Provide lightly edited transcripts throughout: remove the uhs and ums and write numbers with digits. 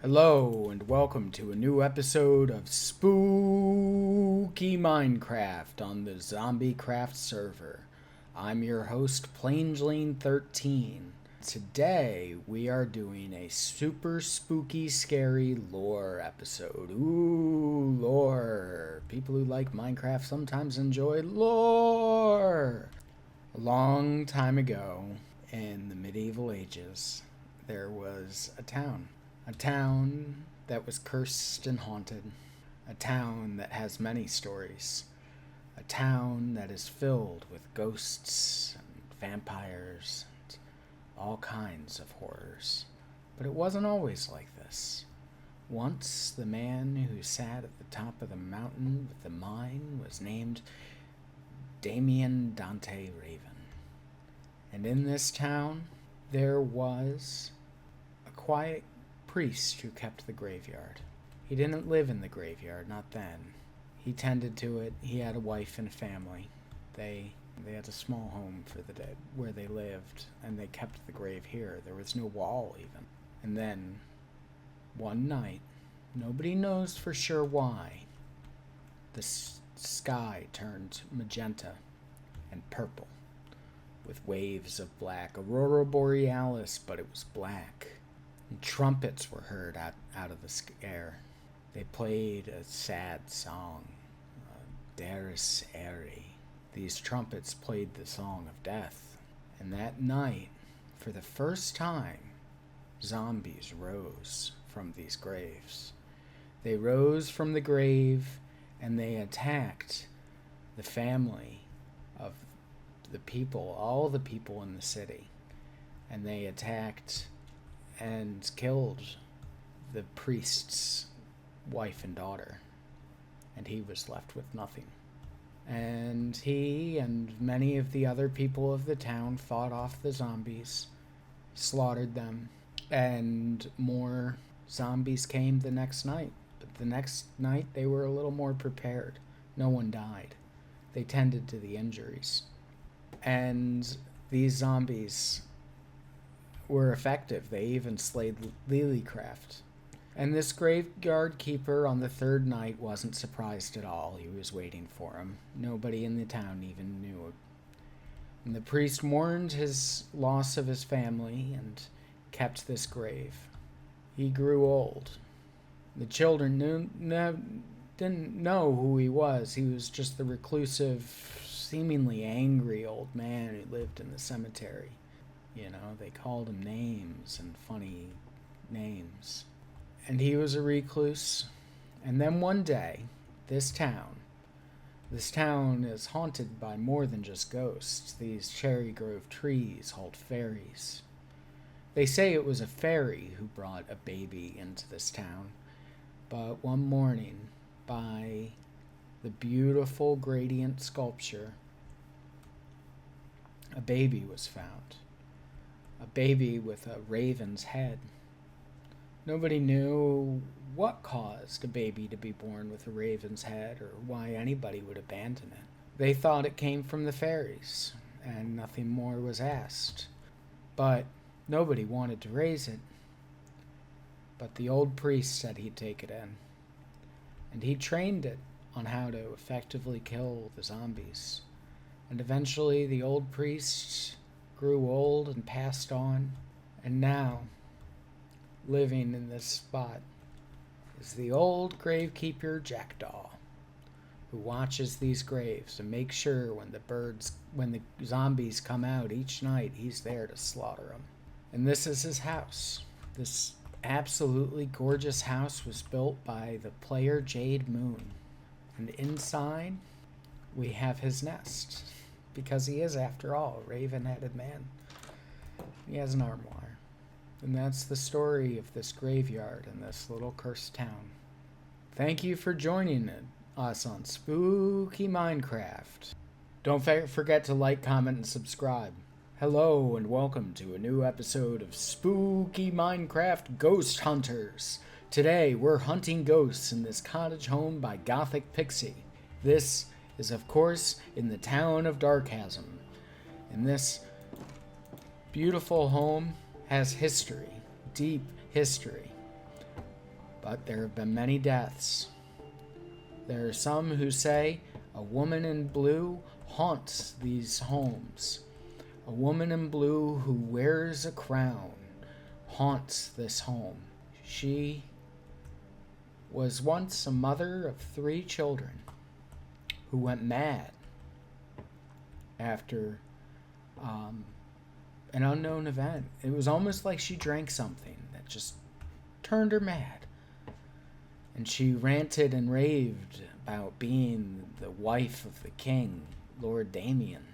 Hello and welcome to a new episode of Spooky Minecraft on the Zombie Craft server. I'm your host, Plangeling13. Today we are doing a super spooky, scary lore episode. Ooh, lore. People who like Minecraft sometimes enjoy lore. A long time ago, in the medieval ages, there was a town. A town that was cursed and haunted. A town that has many stories. A town that is filled with ghosts and vampires and all kinds of horrors. But it wasn't always like this. Once the man who sat at the top of the mountain with the mine was named Damien Dante Raven. And in this town there was a quiet priest who kept the graveyard. He didn't live in the graveyard, not then. He tended to it. He had a wife and a family. They had a small home for the dead where they lived, and they kept the grave here. There was no wall even. And then, one night, nobody knows for sure why, the sky turned magenta and purple with waves of black. Aurora Borealis, but it was black. And trumpets were heard out of the air. They played a sad song, Daris Eri. These trumpets played the song of death. And that night, for the first time, zombies rose from these graves. They rose from the grave and they attacked the family of the people, all the people in the city. And they attacked and killed the priest's wife and daughter, and he was left with nothing. And he and many of the other people of the town fought off the zombies, slaughtered them, and more zombies came the next night. But the next night they were a little more prepared. No one died. They tended to the injuries. And these zombies were effective. They even slayed Lilycraft. And this graveyard keeper on the third night wasn't surprised at all. He was waiting for him. Nobody in the town even knew it. And the priest mourned his loss of his family and kept this grave. He grew old. The children didn't know who he was. He was just the reclusive, seemingly angry old man who lived in the cemetery. You know, they called him names and funny names. And he was a recluse. And then one day, this town is haunted by more than just ghosts. These cherry grove trees hold fairies. They say it was a fairy who brought a baby into this town. But one morning, by the beautiful gradient sculpture, a baby was found. A baby with a raven's head. Nobody knew what caused a baby to be born with a raven's head or why anybody would abandon it. They thought it came from the fairies, and nothing more was asked. But nobody wanted to raise it. But the old priest said he'd take it in. And he trained it on how to effectively kill the zombies. And eventually the old priest grew old and passed on, and now, living in this spot, is the old gravekeeper Jackdaw, who watches these graves and makes sure when the zombies come out each night, he's there to slaughter them. And this is his house. This absolutely gorgeous house was built by the player Jade Moon. And inside, we have his nest. Because he is, after all, a raven-headed man. He has an armoire. And that's the story of this graveyard in this little cursed town. Thank you for joining us on Spooky Minecraft. Don't forget to like, comment, and subscribe. Hello and welcome to a new episode of Spooky Minecraft Ghost Hunters. Today we're hunting ghosts in this cottage home by Gothic Pixie. This is of course in the town of Darkhasm. And this beautiful home has history, deep history. But there have been many deaths. There are some who say a woman in blue haunts these homes. A woman in blue who wears a crown haunts this home. She was once a mother of 3 children who went mad after an unknown event. It was almost like she drank something that just turned her mad. And she ranted and raved about being the wife of the king, Lord Damien,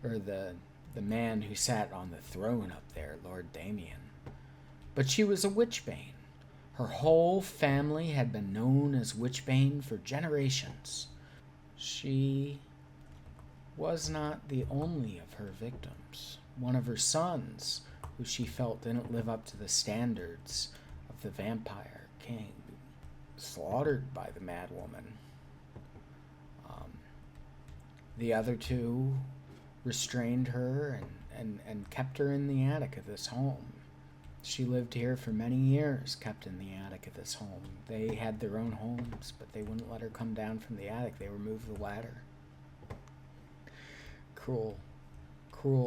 or the man who sat on the throne up there, Lord Damien. But she was a witchbane. Her whole family had been known as witchbane for generations. She was not the only of her victims. One of her sons, who she felt didn't live up to the standards of the vampire king, slaughtered by the mad woman. The other 2 restrained her and kept her in the attic of this home. She lived here for many years, kept in the attic of this home. They had their own homes, but they wouldn't let her come down from the attic. They removed the ladder. Cruel,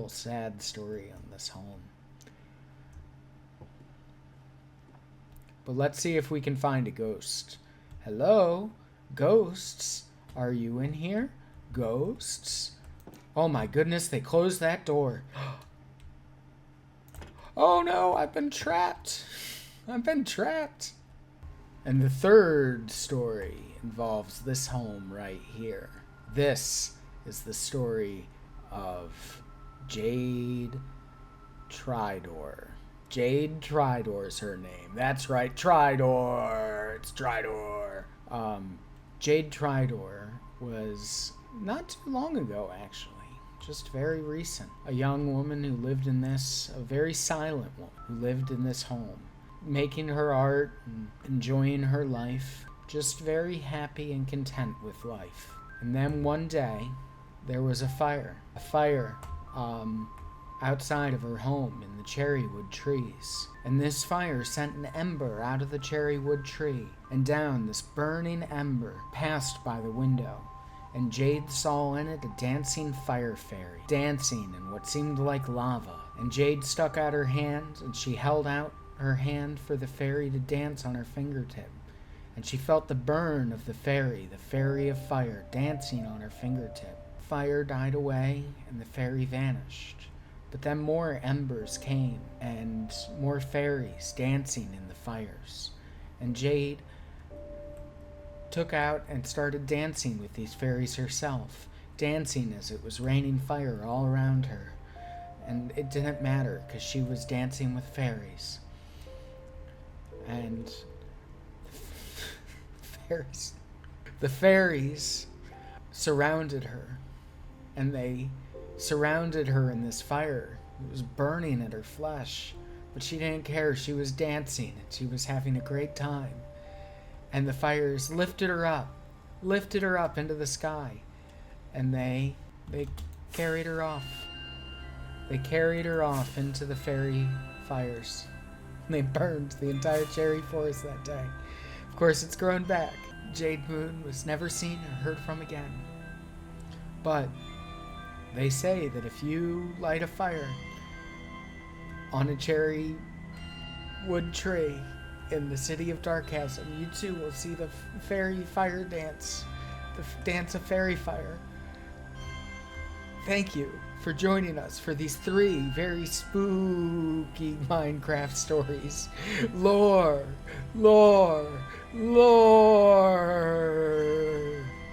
sad story on this home. But let's see if we can find a ghost. Hello? Ghosts? Are you in here? Ghosts? Oh my goodness, they closed that door. Oh no, I've been trapped. I've been trapped. And the 3rd story involves this home right here. This is the story of Jade Tridor. Jade Tridor is her name. That's right, Tridor. It's Tridor. Jade Tridor was not too long ago, actually. Just very recent. A young woman who lived in this, a very silent woman who lived in this home, making her art and enjoying her life, just very happy and content with life. And then one day, there was a fire outside of her home in the cherrywood trees. And this fire sent an ember out of the cherrywood tree and down this burning ember passed by the window. And Jade saw in it a dancing fire fairy, dancing in what seemed like lava. And Jade stuck out her hand, and she held out her hand for the fairy to dance on her fingertip. And she felt the burn of the fairy of fire, dancing on her fingertip. Fire died away, and the fairy vanished. But then more embers came, and more fairies dancing in the fires. And Jade took out and started dancing with these fairies herself, dancing as it was raining fire all around her. And it didn't matter, because she was dancing with fairies. And the fairies surrounded her, and they surrounded her in this fire. It was burning at her flesh, but she didn't care. She was dancing, and she was having a great time. And the fires lifted her up into the sky, and they carried her off. They carried her off into the fairy fires. They burned the entire cherry forest that day. Of course, it's grown back. Jade Moon was never seen or heard from again. But they say that if you light a fire on a cherry wood tree in the city of Darkhasm, you too will see the fairy fire dance the dance of fairy fire. Thank you for joining us for these 3 very spooky Minecraft stories. Lore, lore, lore.